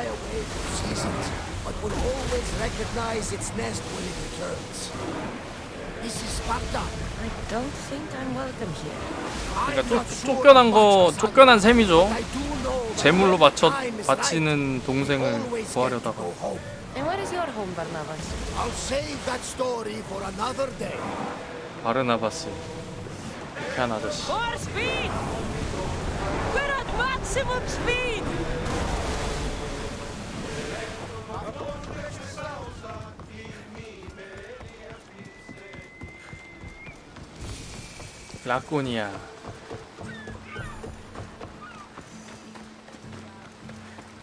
fly away for seasons, but will always recognize its nest when it returns. This is Sparta. I don't think I'm welcome here. 그러니까 쫓겨난 셈이죠. 제물로 바치는 동생을 구하려다가. And where is your home, Barnabas? I'll save that story for another day. 바르나바스. 한 아저씨. More speed! We're at maximum speed! 라코니아.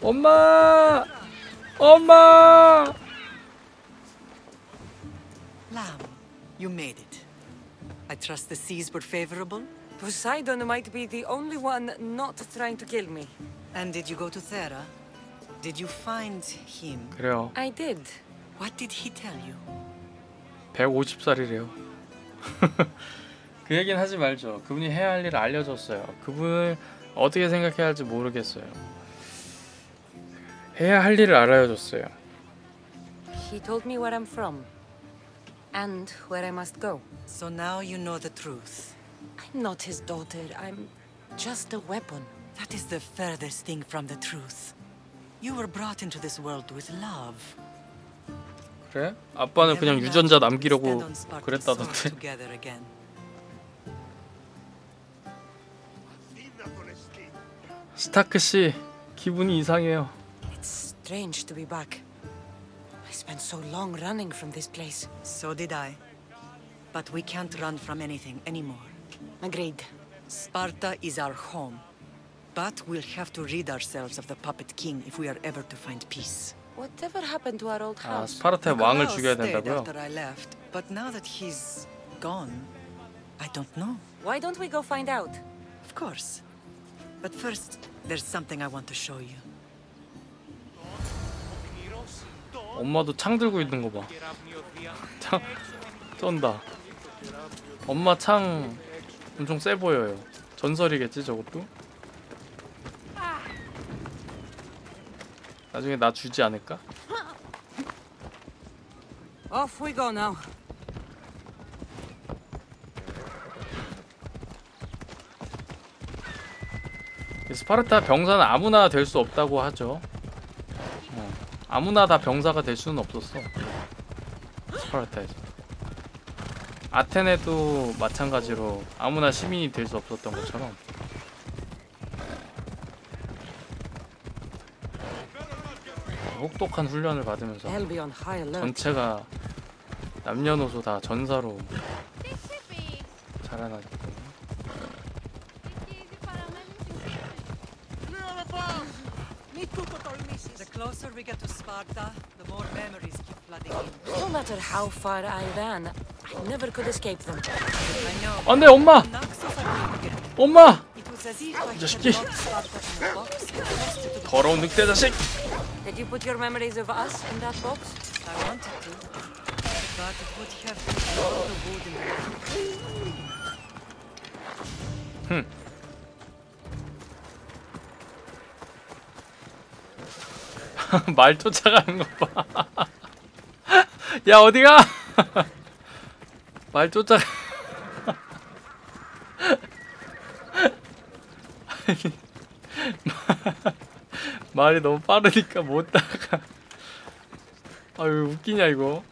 엄마! 엄마! Lamb, you made it. I trust the seas were favorable? Poseidon might be the only one not trying to kill me. And did you go to Thera? Did you find him? 그래요. I did. What did he tell you? 150살이래요. 그 얘기는 하지 말죠. 그분이 해야 할 일을 알려줬어요. 그분을 어떻게 생각해야 할지 모르겠어요. 해야 할 일을 알려줬어요. He told me where I'm from. And where I must go. So now you know the truth. I'm not his daughter. I'm just a weapon. That is the furthest thing from the truth. You were brought into this world with love. 그래? 아빠는 그냥 유전자 남기려고 그랬다던데. 스타크 씨, 기분이 이상해요. It's strange to be back. I spent so long running from this place. So did I. But we can't run from anything anymore. Agreed. Sparta is our home. But we'll have to rid ourselves of the puppet king if we are ever to find peace. Whatever happened to our old 아, house? 스파르타의 왕을 죽여야 stayed 된다고요? after I left, but now that he's gone, I don't know. Why don't we go find out? Of course. But first, there's something I want to show you. 엄마도 창 들고 있는 거 봐. 창 쩐다. 엄마 창 엄청 세 보여요. 전설이겠지 저것도? 나중에 나 주지 않을까? Off we go now. 스파르타 병사는 아무나 될 수 없다고 하죠. 아무나 다 병사가 될 수는 없었어. 스파르타에서. 아테네도 마찬가지로 아무나 시민이 될 수 없었던 것처럼. 혹독한 훈련을 받으면서 전체가 남녀노소 다 전사로 자라나기 때문에. The closer we get to Sparta, the more memories keep flooding in. No matter how far I ran, I never could escape them. I know. 안돼 엄마! 엄마! It was as if I had 자식이. locked Sparta in a box and thrust it to the 더러운 늑대 자식! Did you put your memories of us in that box? I wanted to, but it would have been all the wood in the world. 말 쫓아가는 거 봐. 야 어디가? 말 쫓아가. 말이 너무 빠르니까 못 따라가. 아유 웃기냐 이거.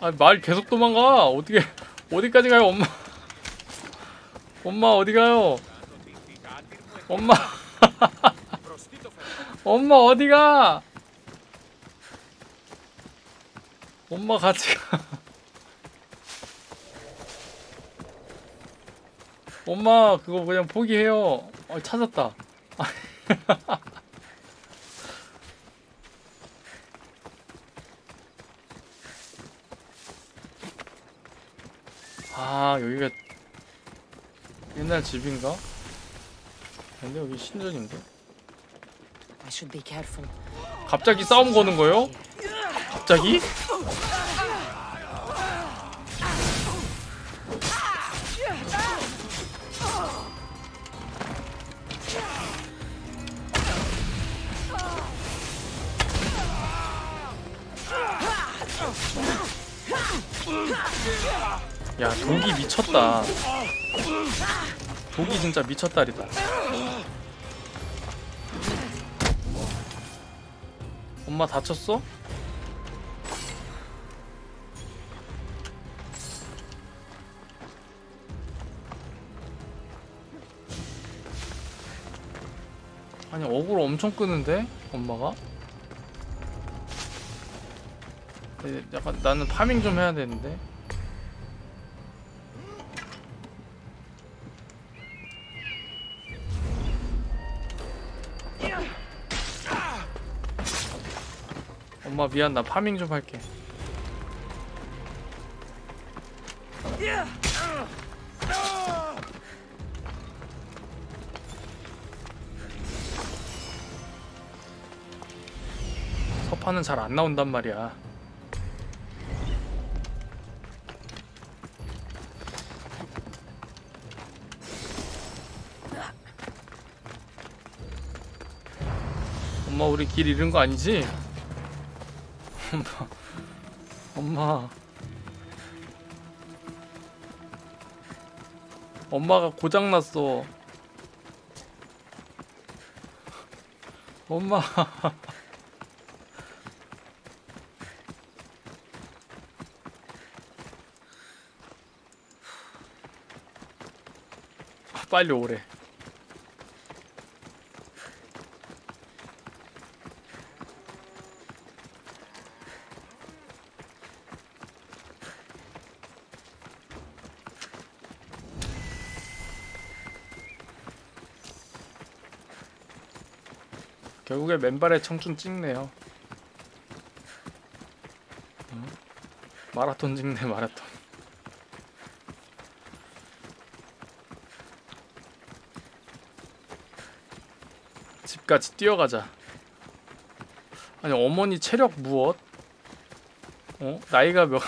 아 말 계속 도망가. 어떻게 어디까지 가요 엄마? 엄마 어디 가요? 엄마. 엄마 어디가? 엄마 같이 가. 엄마 그거 그냥 포기해요. 찾았다. 아 여기가 옛날 집인가? 근데 여기 신전인데? I should be careful. 갑자기 싸움 거는 거예요? 갑자기? 야, 독이 미쳤다. 독이 진짜 미쳤다리다. 엄마 다쳤어? 아니, 어그로 엄청 끄는데? 엄마가? 약간 나는 파밍 좀 해야 되는데. 엄마 미안, 나 파밍 좀 할게. 서파는 잘 안 나온단 말이야. 엄마, 우리 길 잃은 거 아니지? 엄마. 엄마가 고장났어. 엄마. 빨리 오래. 결국에 맨발의 청춘 찍네요. 마라톤 찍네, 마라톤. 집까지 뛰어가자. 아니, 어머니 체력 무엇? 어? 나이가 몇...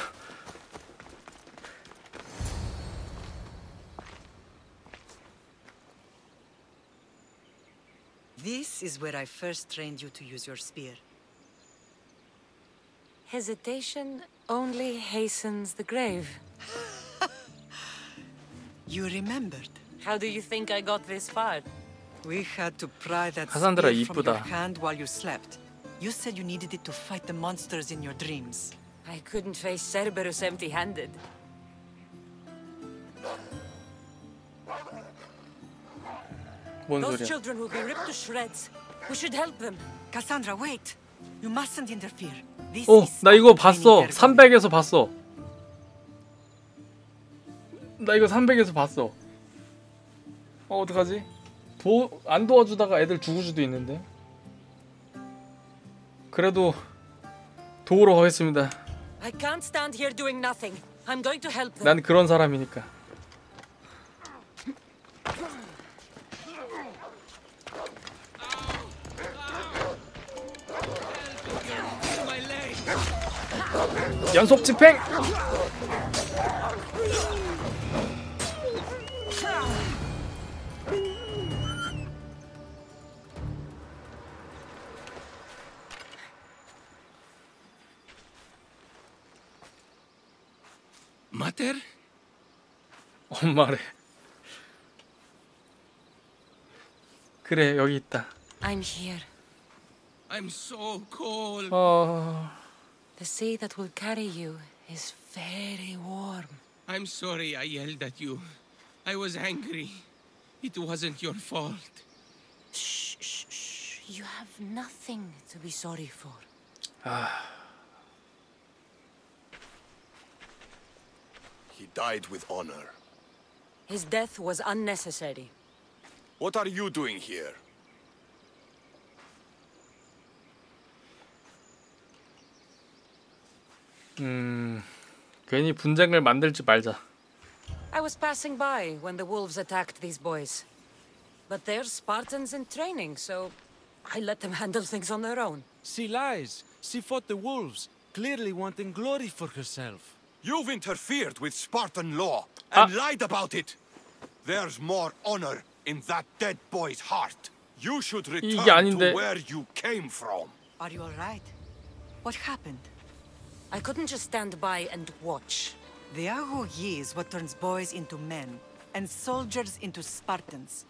This is where I first trained you to use your spear. Hesitation only hastens the grave. You remembered. How do you think I got this far? We had to pry that 카산드라 spear from your 이쁘다. hand while you slept. You said you needed it to fight the monsters in your dreams. I couldn't face Cerberus empty-handed. 뭔 Those 소리야? children will be ripped to shreds. We should help them. Cassandra, wait! You mustn't interfere. This 어, is 나 이거 Spartan training 봤어. they're 300에서 봤어. 나 이거 300에서 봤어. 어떡하지? 안 도와주다가 애들 죽을 수도 있는데. 그래도 도우러 가겠습니다. I can't stand here doing nothing. I'm going to help them. 난 그런 사람이니까. 연속 집행! Mater? 엄마래. 그래, 여기 있다. I'm here. I'm so cold. The sea that will carry you is very warm. I'm sorry I yelled at you. I was angry. It wasn't your fault. Shh, shh, shh. You have nothing to be sorry for. He died with honor. His death was unnecessary. What are you doing here? 괜히 분쟁을 만들지 말자. I was passing by when the wolves attacked these boys. But they're Spartans in training, so I let them handle things on their own. She lies. She fought the wolves, clearly wanting glory for herself. You've interfered with Spartan law and lied about it. There's more honor in that dead boy's heart. You should 이게 return 아닌데. to where you came from. Are you all right? What happened? I couldn't just stand by and watch. The Acod is what turns boys into men, and soldiers into Spartans.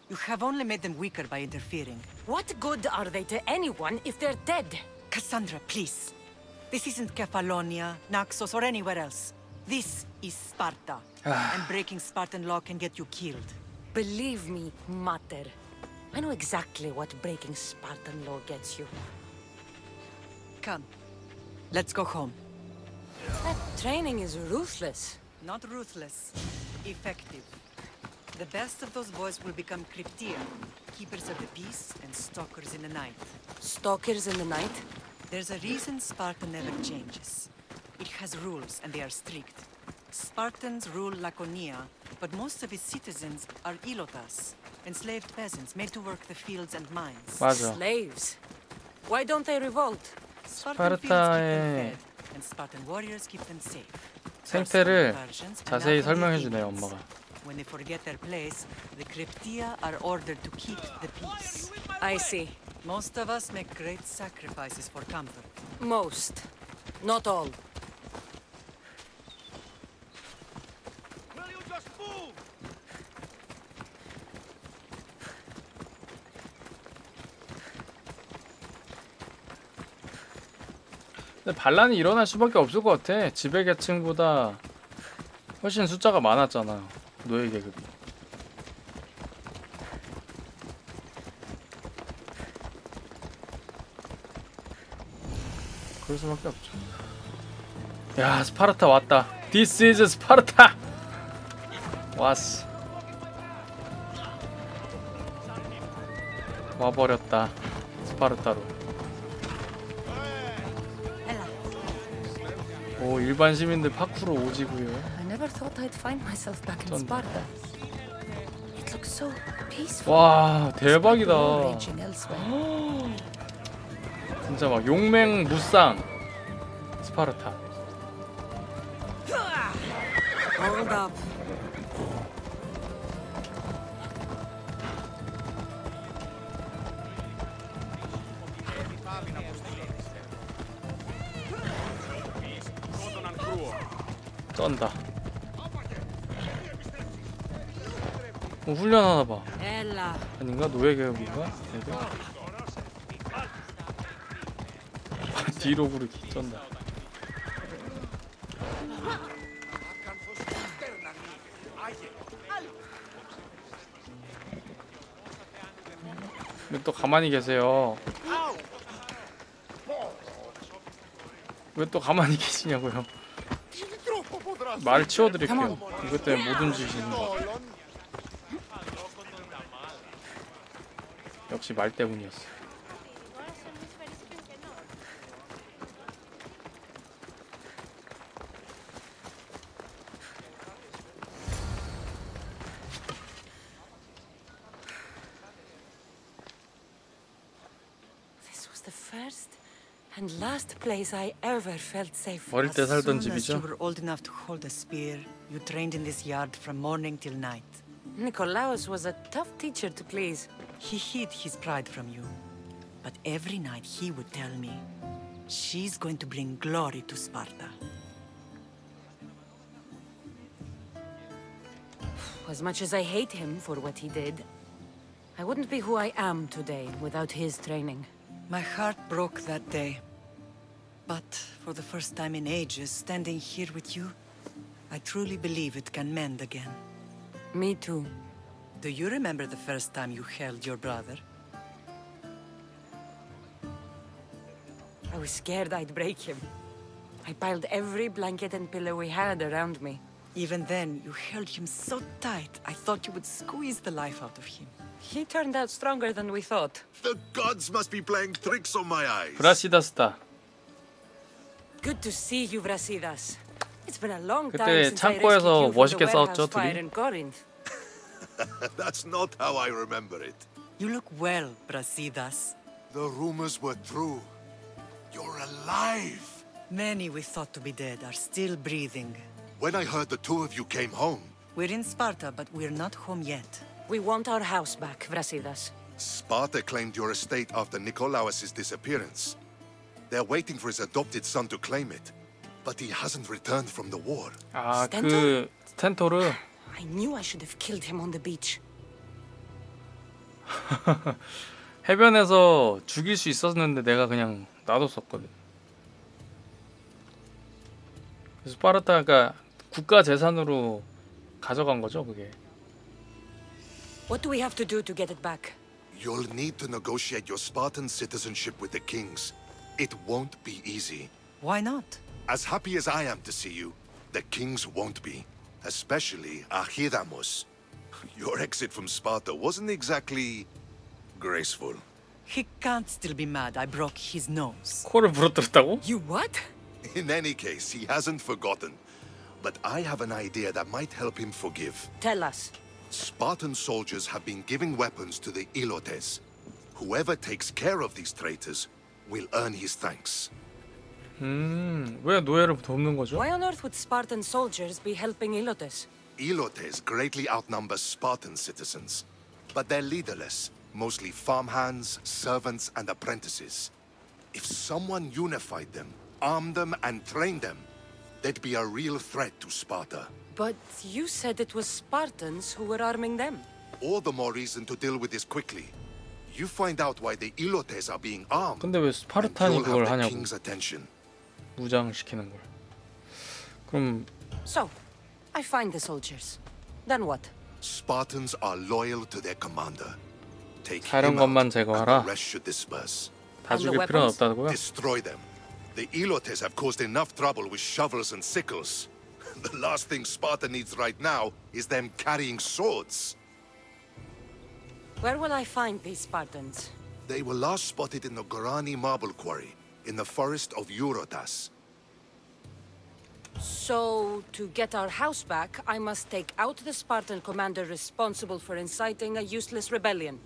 You have only made them weaker by interfering. What good are they to anyone if they're dead? Cassandra, please. This isn't Kefalonia, Naxos, or anywhere else. This is Sparta. And breaking Spartan law can get you killed. Believe me, Mater. I know exactly what breaking Spartan law gets you. Come. Let's go home. That training is ruthless. Not ruthless. Effective. The best of those boys will become Cryptia, keepers of the peace and stalkers in the night. Stalkers in the night? There's a reason Sparta never changes. It has rules, and they are strict. Spartans rule Laconia, but most of its citizens are ilotas, enslaved peasants made to work the fields and mines. 맞아. Slaves. Why don't they revolt? Spartan fields keep them fed, and Spartan warriors keep them safe. 생태를 Persians and 자세히 Aphrodite 설명해 주네요, demons. 엄마가. When they forget their place, the Cryptia are ordered to keep the peace. I see. Most of us make great sacrifices for comfort. Most. Not all. Will you just move? 근데 반란이 일어날 수밖에 없을 것 같아. 지배 계층보다 훨씬 숫자가 많았잖아. 노예 계급이. 그럴 수밖에 없죠. 야, 스파르타 왔다. This is 스파르타. 왔어. 와버렸다. 스파르타로. 오, 일반 시민들 파쿠르 오지고요. I never thought I'd find myself back in Sparta. It looks so peaceful. 와, 대박이다. Raging elsewhere. 진짜 막 용맹 무쌍 스파르타. Hold up. 쩐다. 훈련하나 봐. Ella. 아닌가? 노예 계급인가? 애들? 뒤로 구르기 쩐다. 왜 또 가만히 계세요? 왜 또 가만히 계시냐고요? 말 치워드릴게요. 이것 때문에 못 움직이시는 거. 역시 말 때문이었어. This was the first and last place I ever felt safe. 어릴 때 살던 As soon as you 집이죠. were old enough to hold a spear, you trained in this yard from morning till night. Nicolaus was a tough teacher to please. He hid his pride from you. But every night he would tell me, she's going to bring glory to Sparta. As much as I hate him for what he did, I wouldn't be who I am today without his training. My heart broke that day. But for the first time in ages, standing here with you, I truly believe it can mend again. Me too. Do you remember the first time you held your brother? I was scared I'd break him. I piled every blanket and pillow we had around me. Even then, you held him so tight, I thought you would squeeze the life out of him. He turned out stronger than we thought. The gods must be playing tricks on my eyes. 브라시다스다. Good to see you, Brasidas. It's been a long 그때 time since I 창고에서 rescued you from the 멋있게 warehouse 싸웠죠, fire 둘이? in Corinth. That's not how I remember it. You look well, Brasidas. The rumors were true. You're alive. Many we thought to be dead are still breathing. When I heard the two of you came home, We're in Sparta, but we're not home yet. We want our house back, Brasidas. Sparta claimed your estate after Nicolaus' disappearance. They're waiting for his adopted son to claim it. but he hasn't returned from the war. 아, 그 스탠토르. I knew I should have killed him on the beach. 해변에서 죽일 수 있었는데 내가 그냥 놔뒀었거든. 그래서 스파르타가 국가 재산으로 가져간 거죠, 그게. What do we have to do to get it back? You'll need to negotiate your Spartan citizenship with the kings. It won't be easy. Why not? As happy as I am to see you, the kings won't be. Especially Archidamos. Your exit from Sparta wasn't exactly graceful. He can't still be mad I broke his nose. 코를 부러뜨렸다고? You what? In any case, he hasn't forgotten. But I have an idea that might help him forgive. Tell us. Spartan soldiers have been giving weapons to the Ilotes. Whoever takes care of these traitors will earn his thanks. 왜 노예를 돕는 거죠? Why on earth would Spartan soldiers be helping Ilotes? Ilotes greatly outnumber Spartan citizens, but they're leaderless, mostly farmhands, servants, and apprentices. If someone unified them, armed them, and trained them, they'd be a real threat to Sparta. But you said it was Spartans who were arming them. All the more reason to deal with this quickly. You find out why the Ilotes are being armed, 근데 왜 and 스파르탄이 you'll 그걸 have the 하냐고. king's attention. 무장시키는 걸. 그럼 So, I find the soldiers. Then what? Spartans are loyal to their commander. Take 사령 him out, 것만 and 제거하라. the rest should disperse. 다 And the 죽일 필요는 weapons? 없다고요? Destroy them. The Ilotes have caused enough trouble with shovels and sickles. The last thing Sparta needs right now is them carrying swords. Where will I find these Spartans? They were last spotted in the Gorani marble quarry, in the forest of Eurotas. So, to get our house back, I must take out the Spartan commander responsible for inciting a useless rebellion.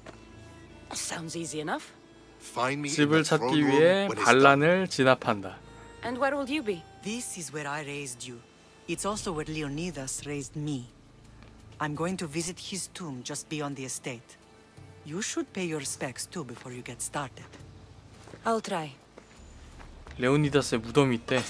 Sounds easy enough. Find me in 집을 the throne 찾기 room 위해 when it's done. 반란을 진압한다. And where will you be? This is where I raised you. It's also where Leonidas raised me. I'm going to visit his tomb just beyond the estate. You should pay your respects too before you get started. I'll try. 레오니다스의 무덤이 있대.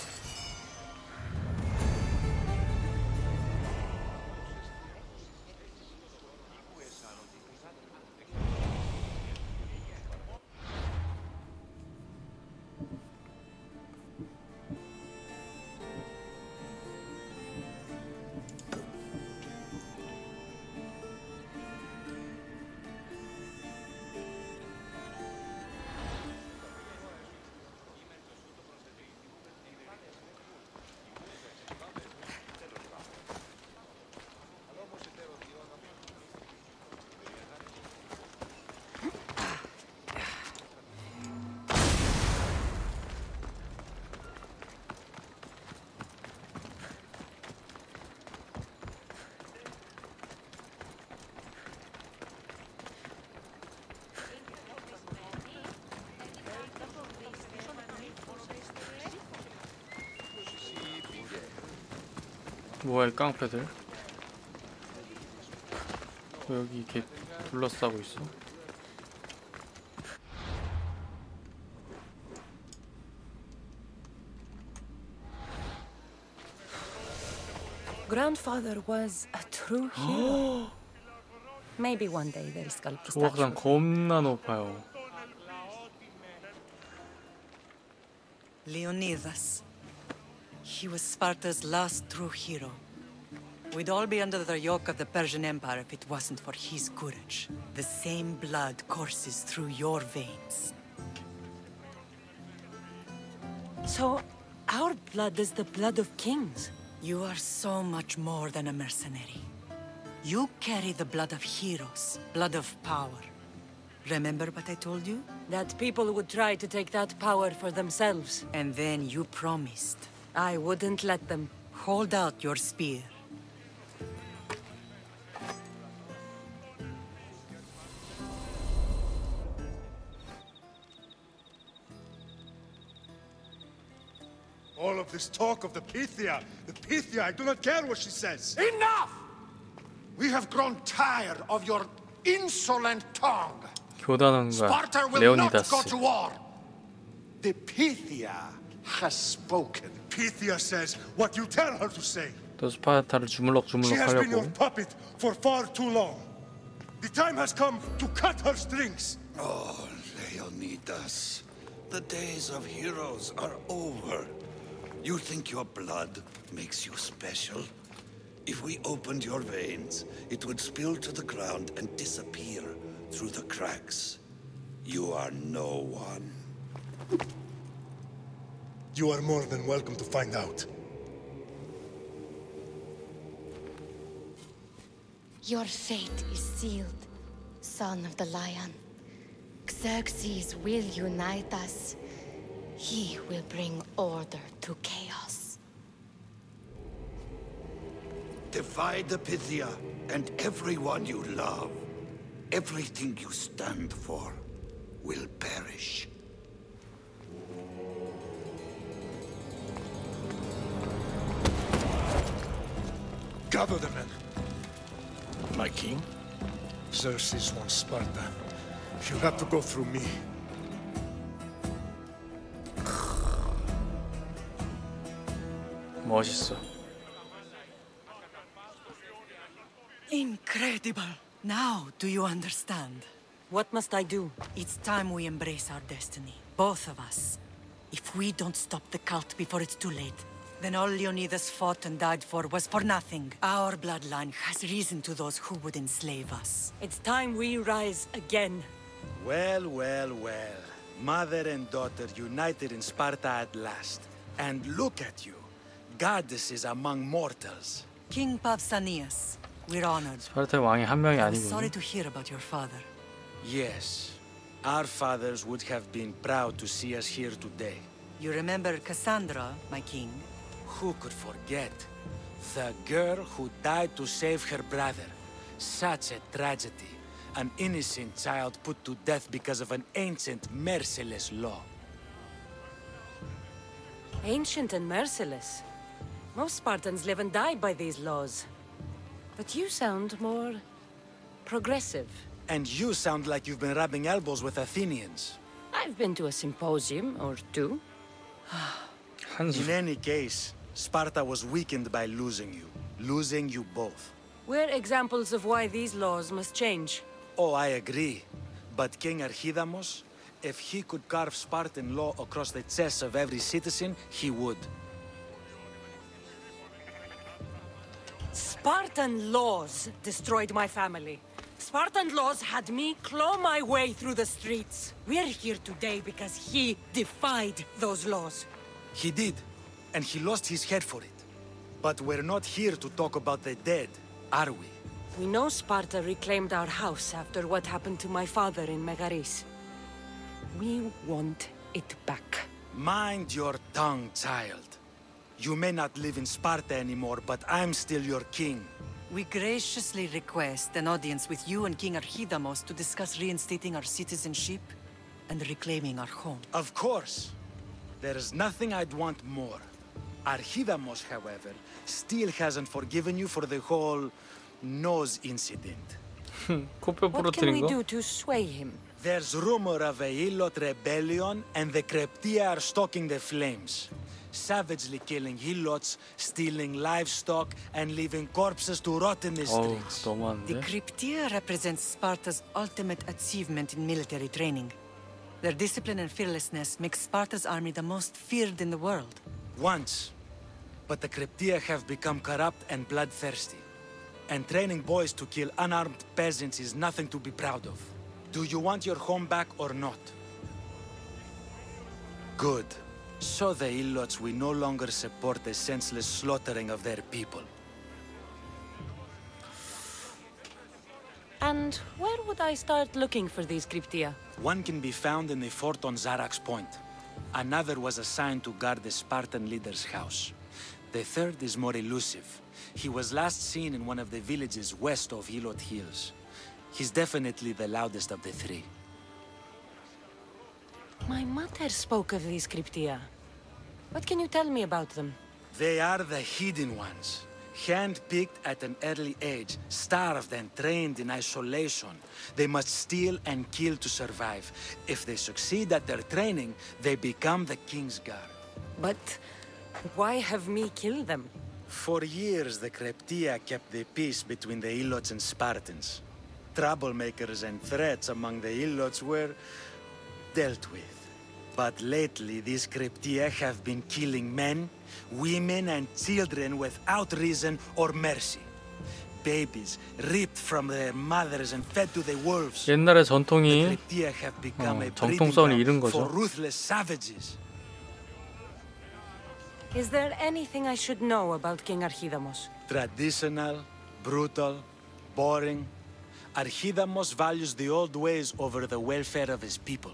뭐야 이 깡패들? 왜 여기 이렇게 둘러싸고 있어? Grandfather was a true hero. Maybe one day they'll sculpt the 조각상 statue. 겁나 높아요. Leonidas. He was Sparta's last true hero. We'd all be under the yoke of the Persian Empire if it wasn't for his courage. The same blood courses through your veins. So, our blood is the blood of kings. You are so much more than a mercenary. You carry the blood of heroes, blood of power. Remember what I told you? That people would try to take that power for themselves. And then you promised. I wouldn't let them. Hold out your spear. All of this talk of the Pythia, I do not care what she says. Enough! We have grown tired of your insolent tongue. 교단원과 Sparta will not go 레오니다스. to war. The Pythia has spoken. Pythia says what you tell her to say. 또 스파르타를 주물럭주물럭 She has been your 하려고. puppet for far too long. The time has come to cut her strings. Oh, Leonidas, the days of heroes are over. You think your blood makes you special? If we opened your veins, it would spill to the ground and disappear through the cracks. You are no one. You are more than welcome to find out. Your fate is sealed, son of the lion. Xerxes will unite us. He will bring order to chaos. Divide the Pythia and everyone you love. Everything you stand for will perish. Gather the men. My king? Xerxes wants Sparta. She'll have to go through me. 멋있어. Incredible. Now, do you understand? What must I do? It's time we embrace our destiny. Both of us. If we don't stop the cult before it's too late, then all Leonidas fought and died for was for nothing. Our bloodline has risen to those who would enslave us. It's time we rise again. Well, well, well. Mother and daughter united in Sparta at last. And look at you. Goddesses among mortals. King Pausanias, we're honored. 스파르타의 왕이 한 명이 I'm sorry 아니군요. to hear about your father. Yes. Our fathers would have been proud to see us here today. You remember Cassandra, my king? Who could forget? The girl who died to save her brother. Such a tragedy. An innocent child put to death because of an ancient, merciless law. Ancient and merciless. Most Spartans live and die by these laws. But you sound more progressive. And you sound like you've been rubbing elbows with Athenians. I've been to a symposium or two. In any case, Sparta was weakened by losing you both. We're examples of why these laws must change. Oh, I agree. But King Archidamos, if he could carve Spartan law across the chests of every citizen, he would. Spartan laws destroyed my family. Spartan laws had me claw my way through the streets. We're here today because he defied those laws. He did, and he lost his head for it. But we're not here to talk about the dead, are we? We know Sparta reclaimed our house after what happened to my father in Megaris. We want it back. Mind your tongue, child. You may not live in Sparta anymore, but I'm still your king. We graciously request an audience with you and King Archidamos to discuss reinstating our citizenship and reclaiming our home. Of course. There is nothing I'd want more. Archidamos, however, still hasn't forgiven you for the whole nose incident. 코뼈 What can we 부러뜨린 거? do to sway him? There's rumor of a Hilot rebellion, and the Kreptia are stalking the flames. Savagely killing Hilots, stealing livestock, and leaving corpses to rot in the 어우, streets. The 너무한데? Cryptia represents Sparta's ultimate achievement in military training. Their discipline and fearlessness make Sparta's army the most feared in the world. Once. But the Cryptia have become corrupt and bloodthirsty. And training boys to kill unarmed peasants is nothing to be proud of. Do you want your home back or not? Good. So the Ilots will no longer support the senseless slaughtering of their people. And where would I start looking for these cryptia? One can be found in the fort on Zarax Point. Another was assigned to guard the Spartan leader's house. The third is more elusive. He was last seen in one of the villages west of Hilot Hills. He's definitely the loudest of the three. My mother spoke of these cryptia. What can you tell me about them? They are the hidden ones. Hand-picked at an early age, starved and trained in isolation. They must steal and kill to survive. If they succeed at their training, they become the king's guard. But why have me kill them? For years, the Creptia kept the peace between the Ilots and Spartans. Troublemakers and threats among the Ilots were dealt with. But lately, these Creptia have been killing men, women, and children without reason or mercy. Babies ripped from their mothers and fed to the wolves. 옛날의 전통이 The Creptia have become a breeding 정통성을 잃은 ground for 거죠. ruthless savages. Is there anything I should know about King Archidamos? Traditional, brutal, boring. Archidamos values the old ways over the welfare of his people.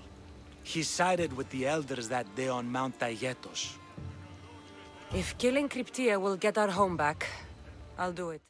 He sided with the elders that day on Mount Taygetos. If killing Cryptia will get our home back, I'll do it.